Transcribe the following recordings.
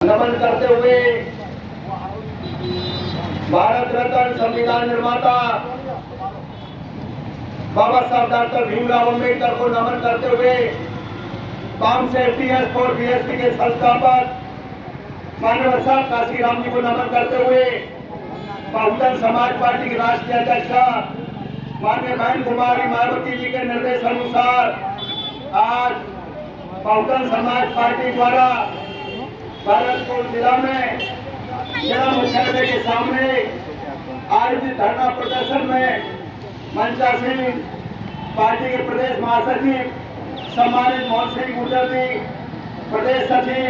नमन करते हुए भारत रत्न संविधान निर्माता बाबा साहब डॉक्टर भीमराव अंबेडकर को नमन करते हुए काम से एफटीएस और बीएसपी के संस्थापक माननीय साहब काशीराम जी को नमन करते हुए बहुजन समाज पार्टी की राष्ट्रीय अध्यक्ष माननीय बहन कुमारी मायावती जी के निर्देश अनुसार आज बहुजन समाज पार्टी द्वारा भरतपुर जिला में जिला मुख्यालय के सामने आयोजित धरना प्रदर्शन में मंचा सिंह पार्टी के प्रदेश महासचिव सम्मानित मोहन सिंह गुर्जर जी, प्रदेश सचिव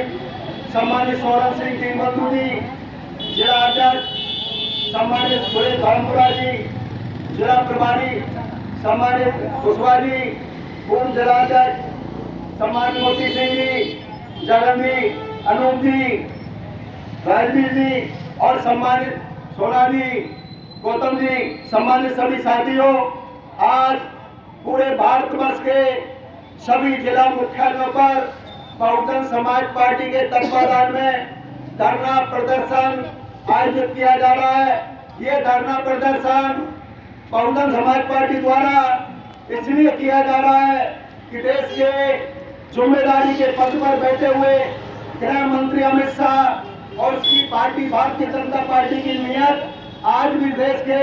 सम्मानित सौरभ सिंह दीनबंधु जी, जिला अध्यक्ष सम्मानित सुरेश धर्मपुरा जी, जिला प्रभारी सम्मानित कुशवाहा जी, पूर्व जिला अध्यक्ष सम्मानित मोती सिंह जी, जगन जी, अनूप जी, राजवीर जी और सम्मानित सोना जी, गौतम जी, सम्मानित सभी साथियों, आज पूरे भारतवर्ष के सभी जिला मुख्यालयों पर बहुजन समाज पार्टी के तत्वाधान में धरना प्रदर्शन आयोजित किया जा रहा है। ये धरना प्रदर्शन बहुजन समाज पार्टी द्वारा इसलिए किया जा रहा है कि देश के जिम्मेदारी के पद पर बैठे हुए गृह मंत्री अमित शाह और उसकी पार्टी भारतीय जनता पार्टी की नीयत आज भी देश के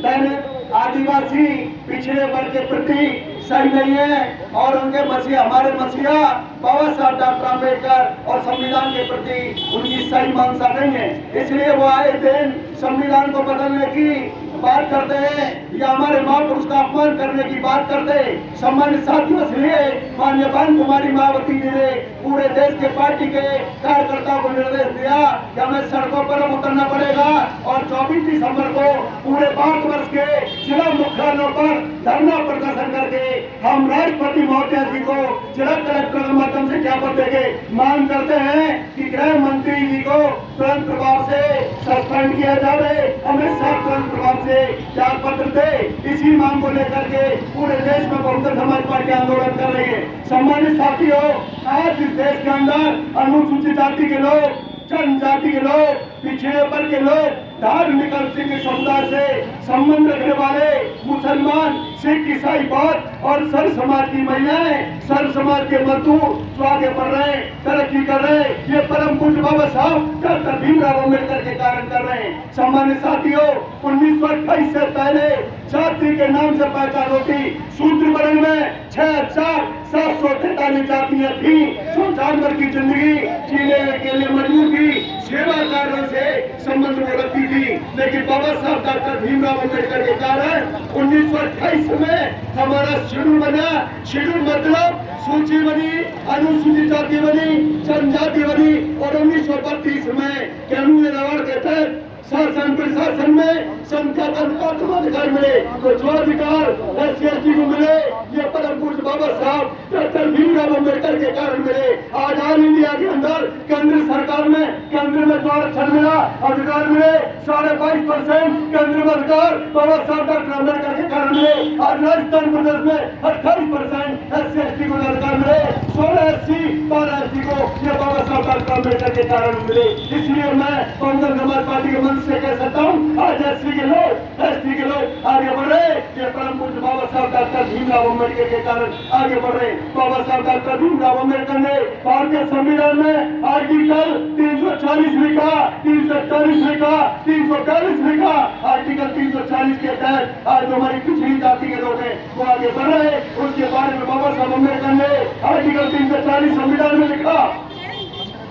दलित आदिवासी पिछड़े वर्ग के प्रति सही नहीं है और उनके मसीहा हमारे मसीहा बाबा साहब डॉक्टर अम्बेडकर और संविधान के प्रति उनकी सही मानसा नहीं है। इसलिए वो आए दिन संविधान को बदलने की बात करते हैं या हमारे महापुरुष का अपमान करने की बात करते हैं। सम्मानित साथियों, इसलिए माननीय बहन कुमारी मायावती जी ने पूरे देश के पार्टी के कार्यकर्ताओं को निर्देश दिया कि हमें सड़कों पर उतरना पड़ेगा और 24 दिसंबर को पूरे भारतवर्ष के जिला मुख्यालयों पर धरना प्रदर्शन करके हम राष्ट्रपति महोदय जी को जिला कलेक्टर के माध्यम से ज्ञापन देंगे। मांग करते हैं कि गृह मंत्री जी को तुरंत प्रभाव से सस्पेंड किया जाए, अमित शाह तुरंत प्रभाव से त्याग पत्र दे। इसी मांग को लेकर के पूरे देश में बहुजन समाज पार्टी आंदोलन कर रही है। सम्मानित साथियों, आज इस देश के अंदर अनुसूचित जाति के लोग, जनजाति के लोग, पिछड़े वर्ग के लोग, धार्मिक अल्पसंख्यक समुदाय से संबंध रखने वाले मुसलमान, सिख, ईसाई, बौद्ध और सर्व समाज की महिलाएं, सर्व समाज के मजदूर आगे बढ़ रहे हैं, तरक्की कर रहे हैं। ये परम पूज्य बाबा साहब डॉक्टर भीमराव अम्बेडकर के कारण कर रहे हैं। सम्मानित साथियों, 1928 से पहले जाति के नाम से पहचान होती, शूद्र वर्ग में 6,743 जातियां थी जो जानवर की जिंदगी जीने के लिए मजबूर थी, सेवा कार्यों से संबंध में रखती थी। लेकिन बाबा साहब डॉक्टर भीमराव अम्बेडकर के कारण 1928 में हमारा शेड्यूल बना। शेड्यूल मतलब सूची बनी, अनुसूचित जाति बनी, जनजाति बनी और 1932 में कानून व्यवहार के तहत शासन प्रशासन में संख्या अधिकार मिले तो जो अधिकार SC/ST को मिले ये परम पूज्य बाबा साहब डॉक्टर भीमराव अम्बेडकर के कारण मिले। आज ऑल इंडिया के अंदर केंद्र सरकार में केंद्र में जो आरक्षण मिला, अधिकार मिले 22.5% केंद्र में अधिकार बाबा साहब डॉक्टर अम्बेडकर के कारण मिले। आज राजस्थान प्रदेश में 28% SC/ST को अधिकार मिले, 16 SC 12 ST को ये बाबा साहब डॉक्टर अम्बेडकर के कारण मिले। इसलिए मैं बहुजन समाज पार्टी के से कह सकता हूँ आज SC के लोग, ST के लोग आगे बढ़ रहे, ये परम पूज्य बाबा साहब डॉक्टर भीमराव अम्बेडकर के कारण आगे बढ़ रहे। बाबा साहब डॉक्टर भीमराव अम्बेडकर ने भारतीय संविधान में आर्टिकल 340 लिखा, 340 लिखा, 340 लिखा। आर्टिकल 340 के तहत आज जो हमारी पिछड़ी जाति के लोग हैं वो आगे बढ़ रहे। उसके बारे में बाबा साहब अम्बेडकर ने आर्टिकल 340 संविधान में लिखा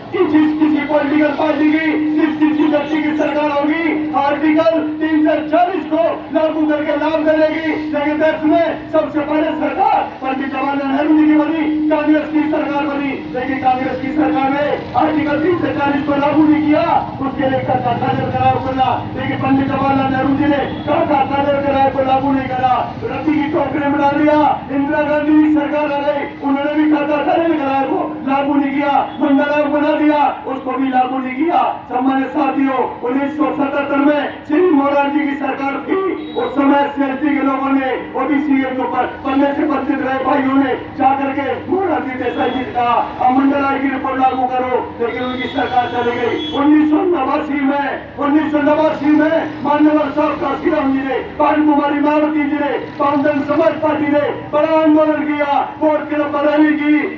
कि जिस किसी पॉलिटिकल पार्टी की, जिस किसी व्यक्ति की सरकार होगी, आर्टिकल 340 को लागू करके लाभ देगी। लेकिन देश में सबसे पहले सरकार पंडित जवाहरलाल नेहरू जी की बनी, कांग्रेस की सरकार बनी, लेकिन कांग्रेस की सरकार ने आर्टिकल 340 को लागू नहीं किया। उसके लिए खाद्यान्न करार करना, लेकिन पंडित जवाहरलाल नेहरू जी ने खाद्यान्न करार को लागू नहीं करा, रद्दी की टोकरी में डाल दिया। इंदिरा गांधी की सरकार आ गई, उन्होंने भी खाद्यान्न करार को लागू नहीं किया, मंडल आयोग बना दिया, उसको भी लागू नहीं किया। सम्मानित साथियों, 1977 में श्री मोरारजी की सरकार थी, उस समय CST के लोगों ने ओबीसी के ऊपर पन्ने से बंधित रहे भाइयों ने जाकर के मोरारजी देसाई जी का मंडल आयोग की रिपोर्ट लागू करो, लेकिन उनकी सरकार चली गई। 1989 में मान्यवर साहब काशीराम जी ने, पान कुमारी मायावती जी ने, बहुजन समाज पार्टी ने बड़ा आंदोलन किया, वोट के लिए बधाई की।